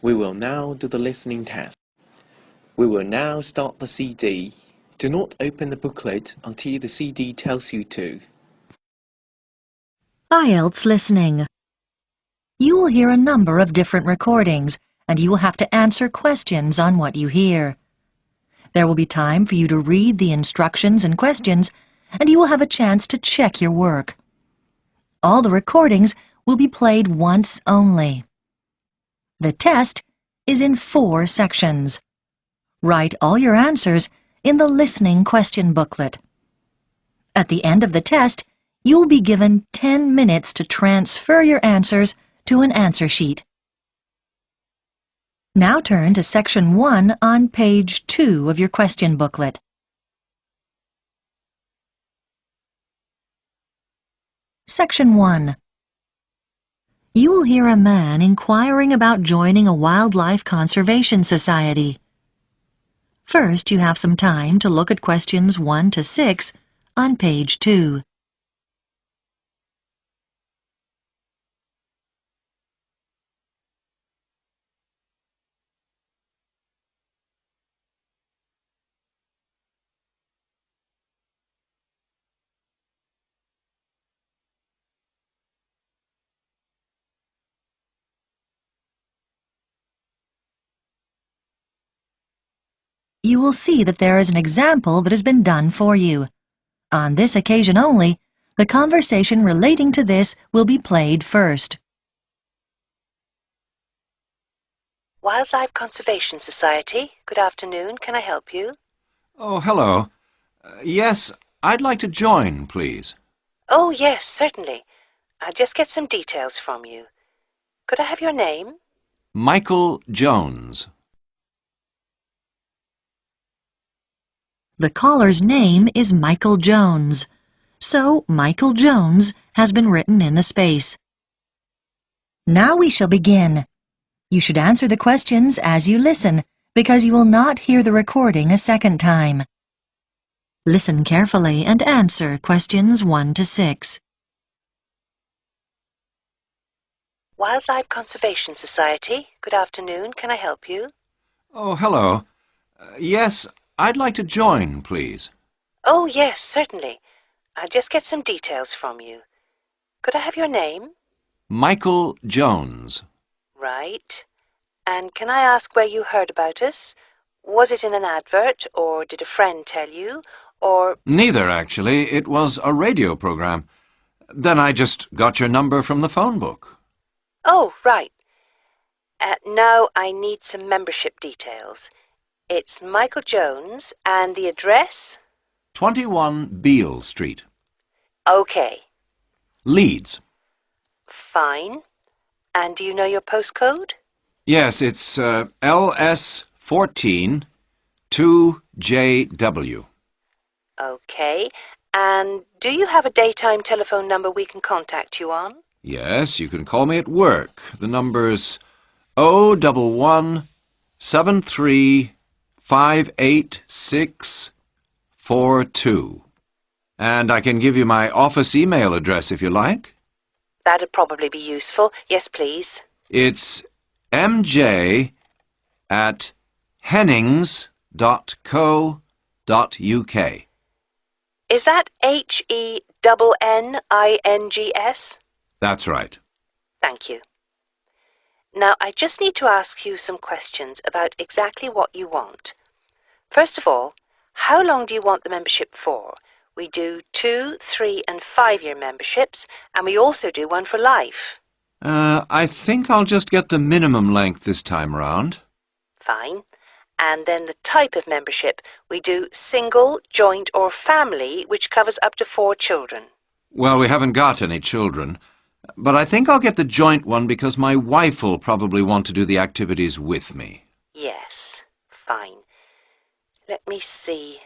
We will now do the listening test. We will now start the CD. Do not open the booklet until the CD tells you to. IELTS listening. You will hear a number of different recordings, and you will have to answer questions on what you hear. There will be time for you to read the instructions and questions, and you will have a chance to check your work. All the recordings will be played once only. The test is in 4 sections. Write all your answers in the listening question booklet. At the end of the test, you will be given 10 minutes to transfer your answers to an answer sheet. Now turn to Section 1 on page 2 of your question booklet. Section 1. You will hear a man inquiring about joining a wildlife conservation society. First, you have some time to look at questions 1 to 6 on page 2. You will see that there is an example that has been done for you. On this occasion only, the conversation relating to this will be played first. Wildlife Conservation Society. Good afternoon. Can I help you? Oh, hello. Yes, I'd like to join, please. Oh, yes, certainly. I'll just get some details from you. Could I have your name? Michael Jones. The caller's name is Michael Jones, so Michael Jones has been written in the space. Now we shall begin. You should answer the questions as you listen, because you will not hear the recording a second time. Listen carefully and answer questions 1 to 6. Wildlife Conservation Society. Good afternoon. Can I help you? Oh, hello. Yes, I'd like to join, please. Oh, yes, certainly. I'll just get some details from you. Could I have your name? Michael Jones. Right. And can I ask where you heard about us? Was it in an advert, or did a friend tell you, or... Neither, actually. It was a radio program. Then I just got your number from the phone book. Oh, right. Now I need some membership details. It's Michael Jones, and the address? 21 Beale Street. Okay. Leeds. Fine. And do you know your postcode? Yes, it's LS14 2JW. Okay. And do you have a daytime telephone number we can contact you on? Yes, you can call me at work. The number's 011 73 58642. And I can give you my office email address if you like. That'd probably be useful. Yes, please. It's mj@hennings.co.uk. Is that HENNINGS? That's right. Thank you. Now, I just need to ask you some questions about exactly what you want. First of all, how long do you want the membership for? We do 2, 3 and 5-year memberships, and we also do one for life. I think I'll just get the minimum length this time round. Fine. And then the type of membership. We do single, joint or family, which covers up to 4 children. Well, we haven't got any children, but I think I'll get the joint one because my wife will probably want to do the activities with me. Yes. Fine. Let me see.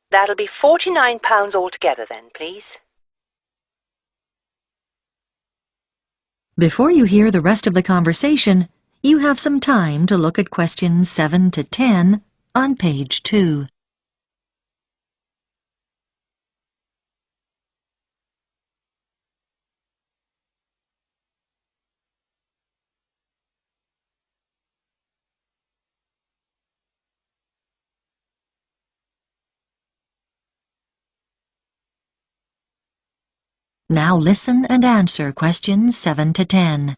That'll be £49 altogether then, please. Before you hear the rest of the conversation, you have some time to look at questions 7 to 10 on page 2. Now listen and answer questions 7 to 10.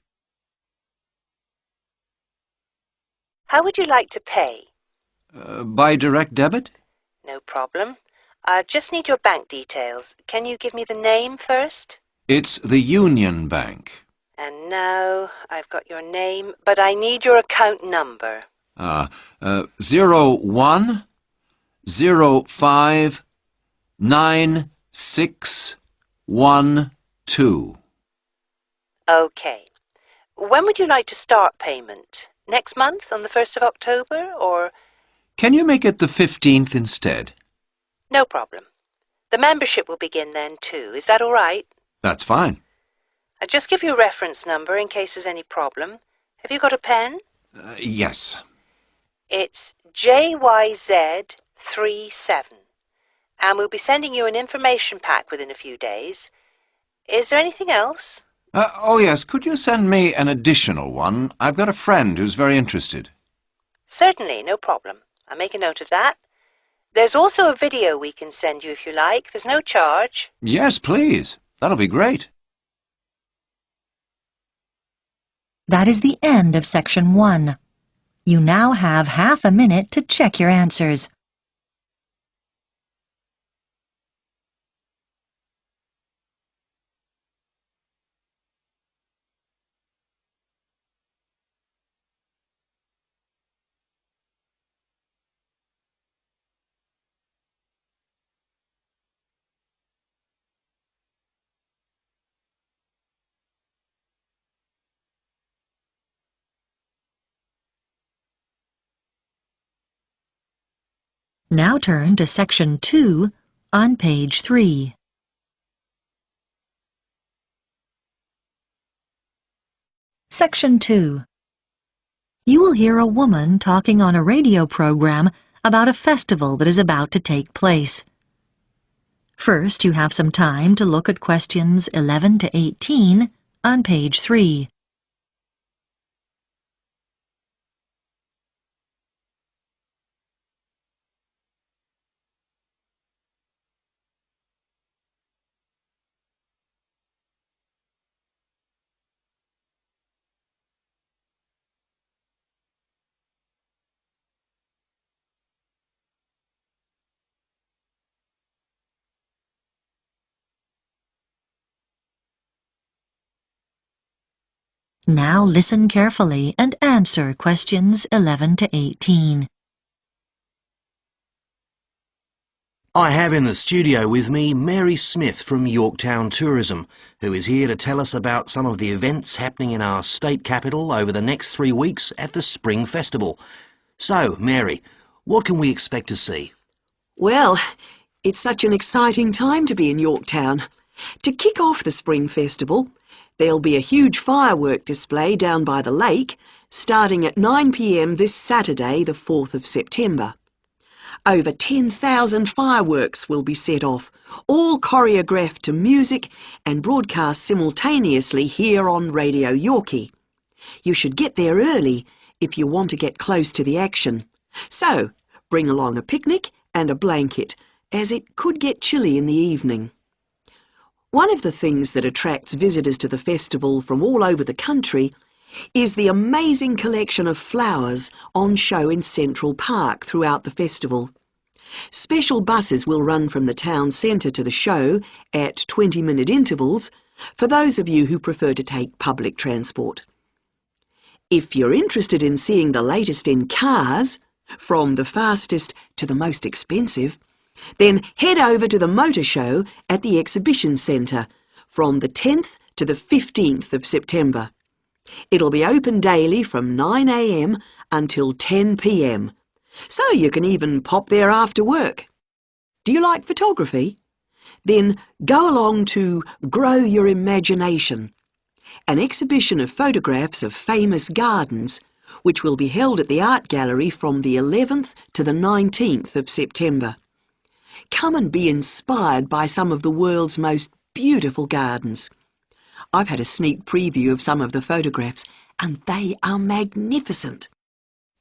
How would you like to pay? By direct debit? No problem. I just need your bank details. Can you give me the name first? It's the Union Bank. And now I've got your name, but I need your account number. 01059612. Okay. When would you like to start payment? Next month, on the 1st of October, or...? Can you make it the 15th instead? No problem. The membership will begin then too. Is that all right? That's fine. I'll just give you a reference number in case there's any problem. Have you got a pen? Yes. It's JYZ37, and we'll be sending you an information pack within a few days. Is there anything else? Oh yes, could you send me an additional one? I've got a friend who's very interested. Certainly, no problem. I'll make a note of that. There's also a video we can send you if you like. There's no charge. Yes, please. That'll be great. That is the end of Section 1. You now have half a minute to check your answers. Now turn to Section 2 on page 3. Section 2. You will hear a woman talking on a radio program about a festival that is about to take place. First, you have some time to look at questions 11 to 18 on page 3. Now listen carefully and answer questions 11 to 18. I have in the studio with me Mary Smith from Yorktown Tourism, who is here to tell us about some of the events happening in our state capital over the next 3 weeks at the Spring Festival. So, Mary, what can we expect to see? Well, it's such an exciting time to be in Yorktown. To kick off the Spring Festival, there'll be a huge firework display down by the lake, starting at 9 p.m. this Saturday, the 4th of September. Over 10,000 fireworks will be set off, all choreographed to music and broadcast simultaneously here on Radio Yorkie. You should get there early if you want to get close to the action. So, bring along a picnic and a blanket, as it could get chilly in the evening. One of the things that attracts visitors to the festival from all over the country is the amazing collection of flowers on show in Central Park throughout the festival. Special buses will run from the town centre to the show at 20-minute intervals for those of you who prefer to take public transport. If you're interested in seeing the latest in cars, from the fastest to the most expensive, then head over to the motor show at the Exhibition Centre from the 10th to the 15th of September. It'll be open daily from 9 a.m. until 10 p.m, so you can even pop there after work. Do you like photography? Then go along to Grow Your Imagination, an exhibition of photographs of famous gardens, which will be held at the Art Gallery from the 11th to the 19th of September. Come and be inspired by some of the world's most beautiful gardens. I've had a sneak preview of some of the photographs, and they are magnificent.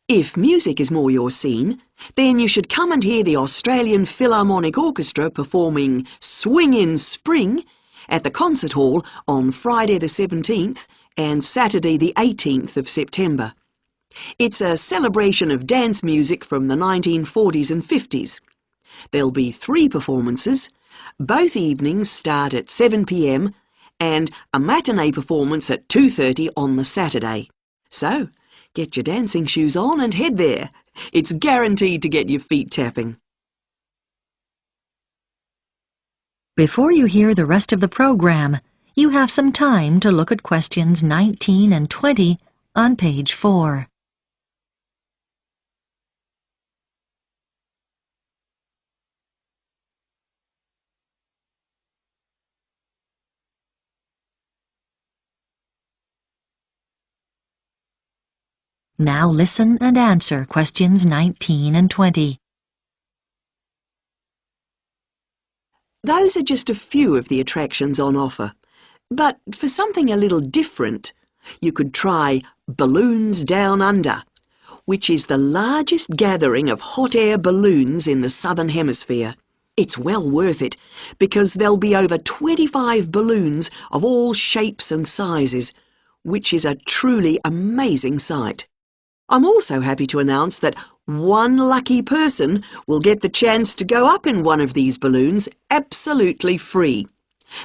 If music is more your scene, then you should come and hear the Australian Philharmonic Orchestra performing Swing in Spring at the concert hall on Friday the 17th and Saturday the 18th of September. It's a celebration of dance music from the 1940s and 50s. There'll be 3 performances. Both evenings start at 7 p.m. and a matinee performance at 2:30 on the Saturday. So, get your dancing shoes on and head there. It's guaranteed to get your feet tapping. Before you hear the rest of the program, you have some time to look at questions 19 and 20 on page 4. Now listen and answer questions 19 and 20. Those are just a few of the attractions on offer. But for something a little different, you could try Balloons Down Under, which is the largest gathering of hot air balloons in the Southern Hemisphere. It's well worth it, because there'll be over 25 balloons of all shapes and sizes, which is a truly amazing sight. I'm also happy to announce that one lucky person will get the chance to go up in one of these balloons absolutely free.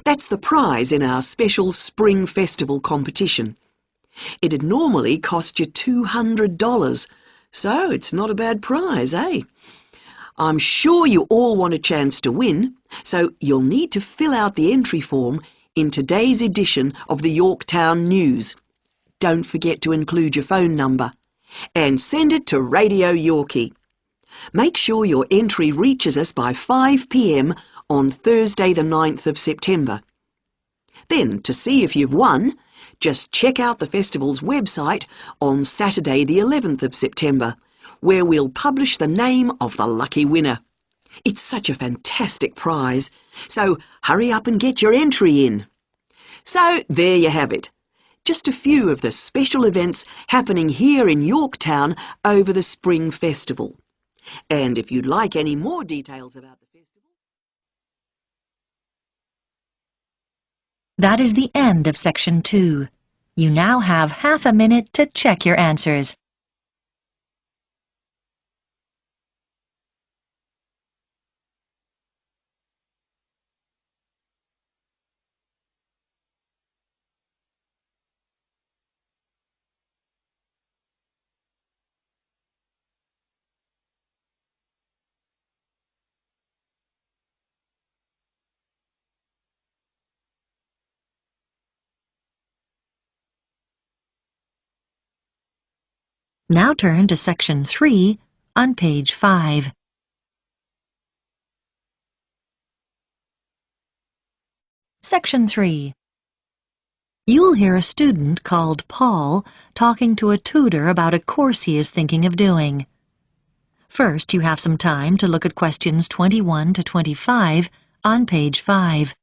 That's the prize in our special Spring Festival competition. It'd normally cost you $200, so it's not a bad prize, eh? I'm sure you all want a chance to win, so you'll need to fill out the entry form in today's edition of the Yorktown News. Don't forget to include your phone number. And send it to Radio Yorkie. Make sure your entry reaches us by 5 p.m. on Thursday the 9th of September. Then, to see if you've won, just check out the festival's website on Saturday the 11th of September, where we'll publish the name of the lucky winner. It's such a fantastic prize, so hurry up and get your entry in. So, there you have it. Just a few of the special events happening here in Yorktown over the Spring Festival. And if you'd like any more details about the festival... That is the end of section 2. You now have half a minute to check your answers. Now turn to section 3 on page 5. Section 3. You'll hear a student called Paul talking to a tutor about a course he is thinking of doing. First, you have some time to look at questions 21 to 25 on page 5.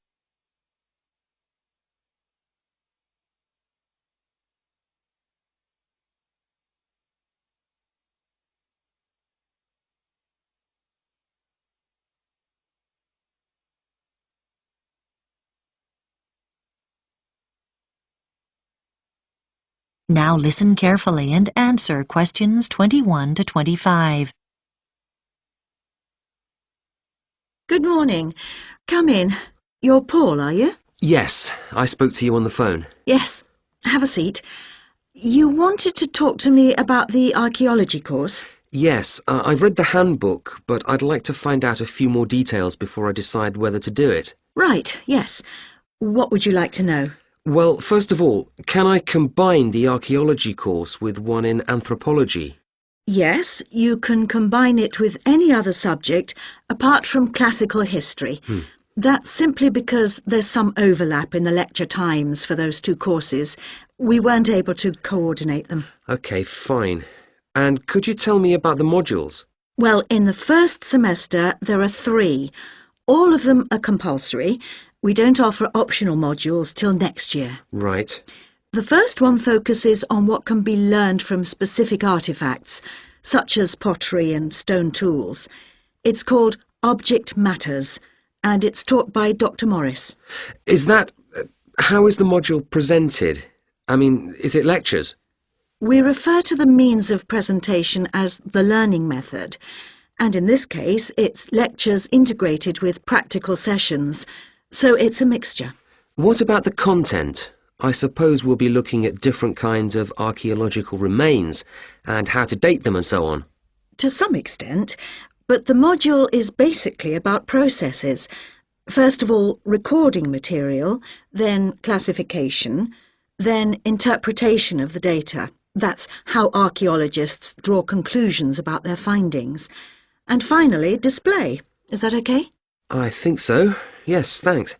Now listen carefully and answer questions 21 to 25. Good morning. Come in. You're Paul, are you? Yes, I spoke to you on the phone. Yes. Have a seat. You wanted to talk to me about the archaeology course? Yes, I've read the handbook, but I'd like to find out a few more details before I decide whether to do it. Right, yes. What would you like to know? Well, first of all, can I combine the archaeology course with one in anthropology? Yes, you can combine it with any other subject apart from classical history. That's simply because there's some overlap in the lecture times for those 2 courses. We weren't able to coordinate them. OK, fine. And could you tell me about the modules? Well, in the first semester there are 3. All of them are compulsory. We don't offer optional modules till next year. Right. The first one focuses on what can be learned from specific artefacts, such as pottery and stone tools. It's called Object Matters, and it's taught by Dr. Morris. Is that... how is the module presented? I mean, is it lectures? We refer to the means of presentation as the learning method, and in this case it's lectures integrated with practical sessions, so it's a mixture. What about the content? I suppose we'll be looking at different kinds of archaeological remains and how to date them and so on. To some extent, but the module is basically about processes. First of all, recording material, then classification, then interpretation of the data. That's how archaeologists draw conclusions about their findings. And finally, display. Is that okay? I think so. Yes, thanks.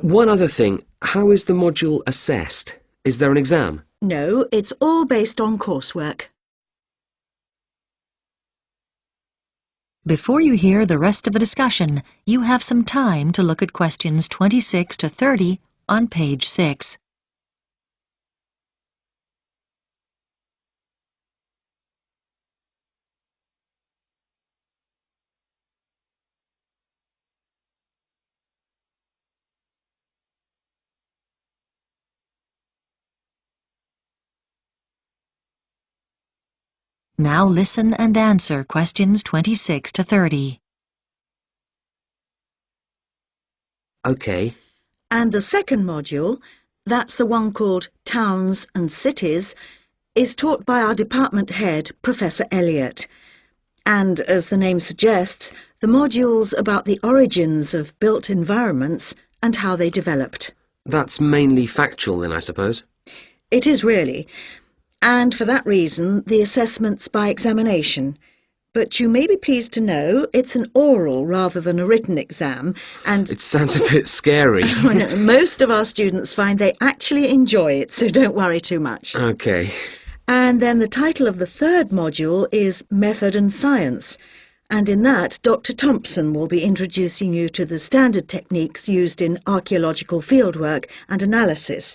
One other thing. How is the module assessed? Is there an exam? No, it's all based on coursework. Before you hear the rest of the discussion, you have some time to look at questions 26 to 30 on page 6. Now listen and answer questions 26 to 30. OK. And the second module, that's the one called Towns and Cities, is taught by our department head, Professor Elliott. And, as the name suggests, the module's about the origins of built environments and how they developed. That's mainly factual then, I suppose? It is really. And for that reason, the assessment's by examination. But you may be pleased to know it's an oral rather than a written exam, and... It sounds a bit scary. Most of our students find they actually enjoy it, so don't worry too much. OK. And then the title of the third module is Method and Science. And in that, Dr. Thompson will be introducing you to the standard techniques used in archaeological fieldwork and analysis.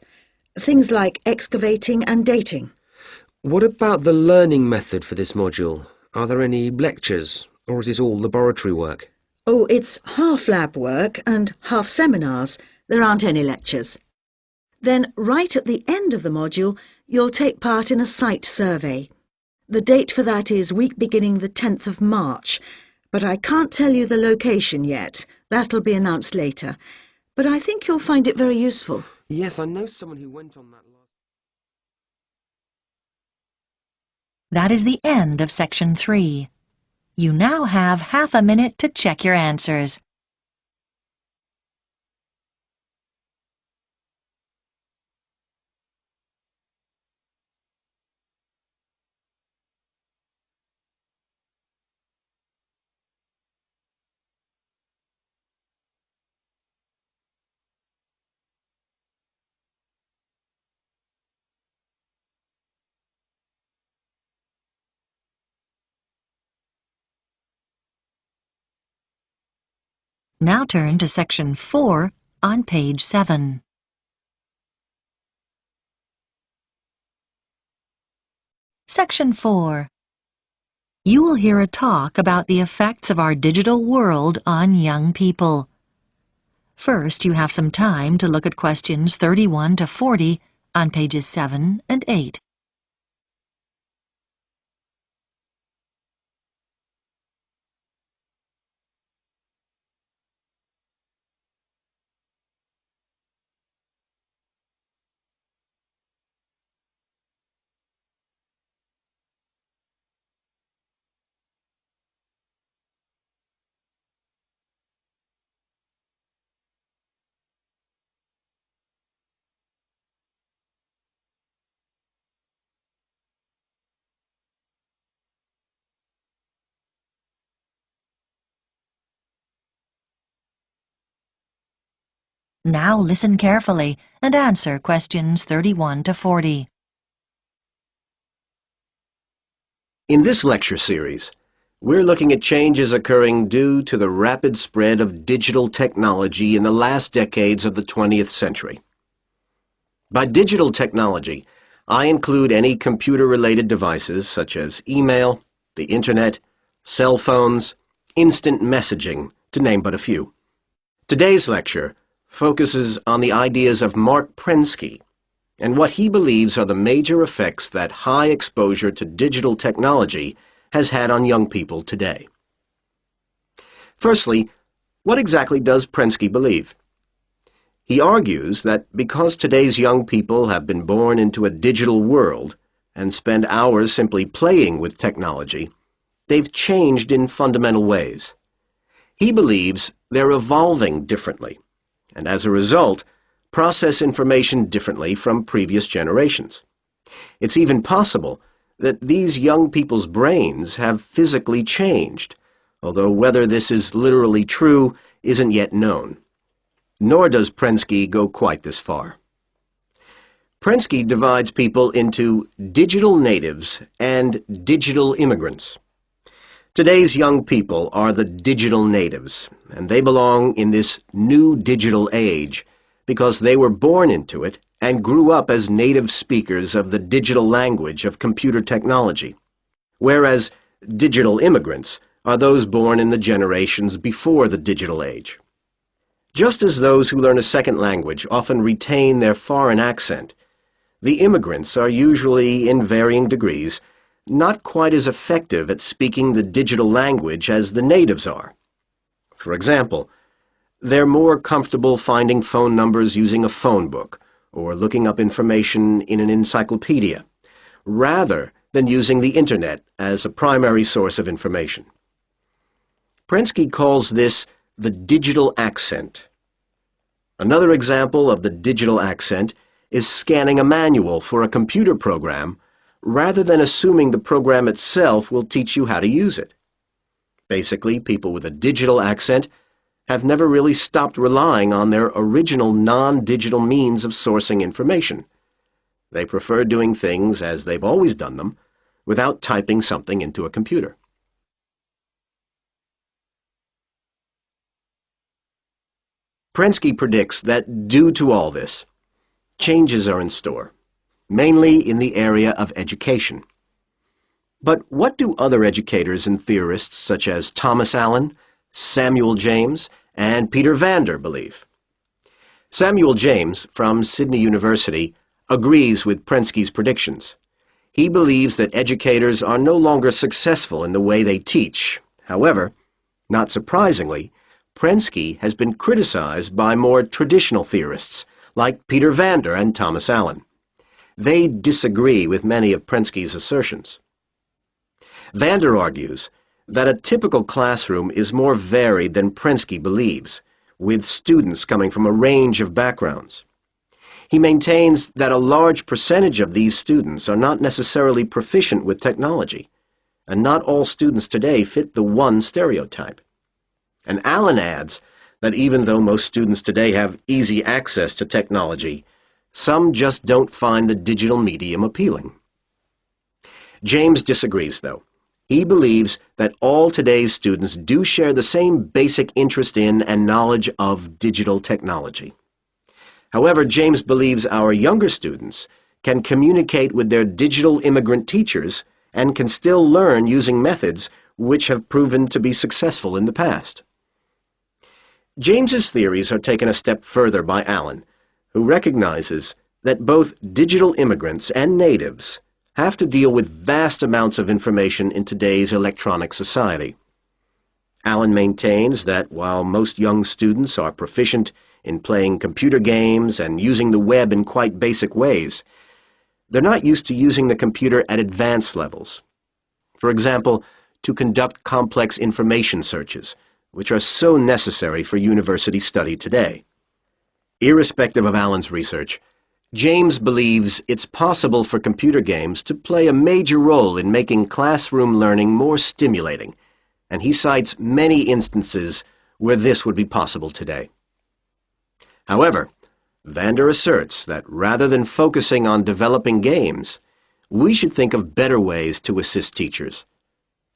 Things like excavating and dating. What about the learning method for this module? Are there any lectures, or is it all laboratory work? Oh, it's half lab work and half seminars. There aren't any lectures. Then, right at the end of the module, you'll take part in a site survey. The date for that is week beginning the 10th of March, but I can't tell you the location yet. That'll be announced later. But I think you'll find it very useful. Yes, I know someone who went on that last... That is the end of section 3. You now have half a minute to check your answers. Now turn to section 4 on page 7. Section 4. You will hear a talk about the effects of our digital world on young people. First, you have some time to look at questions 31 to 40 on pages 7 and 8. Now listen carefully and answer questions 31 to 40. In this lecture series, we're looking at changes occurring due to the rapid spread of digital technology in the last decades of the 20th century. By digital technology, I include any computer-related devices such as email, the internet, cell phones, instant messaging, to name but a few. Today's lecture focuses on the ideas of Mark Prensky and what he believes are the major effects that high exposure to digital technology has had on young people today. Firstly, what exactly does Prensky believe? He argues that because today's young people have been born into a digital world and spend hours simply playing with technology, they've changed in fundamental ways. He believes they're evolving differently, and as a result, process information differently from previous generations. It's even possible that these young people's brains have physically changed, although whether this is literally true isn't yet known. Nor does Prensky go quite this far. Prensky divides people into digital natives and digital immigrants. Today's young people are the digital natives, and they belong in this new digital age because they were born into it and grew up as native speakers of the digital language of computer technology, whereas digital immigrants are those born in the generations before the digital age. Just as those who learn a second language often retain their foreign accent, the immigrants are usually, in varying degrees, not quite as effective at speaking the digital language as the natives are. For example, they're more comfortable finding phone numbers using a phone book or looking up information in an encyclopedia, rather than using the Internet as a primary source of information. Prensky calls this the digital accent. Another example of the digital accent is scanning a manual for a computer program rather than assuming the program itself will teach you how to use it. Basically, people with a digital accent have never really stopped relying on their original non-digital means of sourcing information. They prefer doing things as they've always done them, without typing something into a computer. Prensky predicts that due to all this, changes are in store, mainly in the area of education. But what do other educators and theorists such as Thomas Allen, Samuel James, and Peter Vander believe? Samuel James, from Sydney University, agrees with Prensky's predictions. He believes that educators are no longer successful in the way they teach. However, not surprisingly, Prensky has been criticized by more traditional theorists, like Peter Vander and Thomas Allen. They disagree with many of Prensky's assertions. Vander argues that a typical classroom is more varied than Prensky believes, with students coming from a range of backgrounds. He maintains that a large percentage of these students are not necessarily proficient with technology, and not all students today fit the one stereotype. And Allen adds that even though most students today have easy access to technology, some just don't find the digital medium appealing. James disagrees, though. He believes that all today's students do share the same basic interest in and knowledge of digital technology. However, James believes our younger students can communicate with their digital immigrant teachers and can still learn using methods which have proven to be successful in the past. James's theories are taken a step further by Allen, who recognizes that both digital immigrants and natives have to deal with vast amounts of information in today's electronic society. Allen maintains that while most young students are proficient in playing computer games and using the web in quite basic ways, they're not used to using the computer at advanced levels. For example, to conduct complex information searches, which are so necessary for university study today. Irrespective of Allen's research, James believes it's possible for computer games to play a major role in making classroom learning more stimulating, and he cites many instances where this would be possible today. However, Vander asserts that rather than focusing on developing games, we should think of better ways to assist teachers,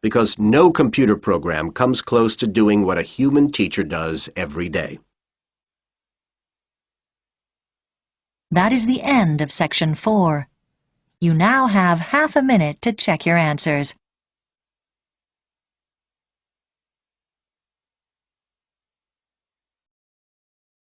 because no computer program comes close to doing what a human teacher does every day. That is the end of Section 4. You now have half a minute to check your answers.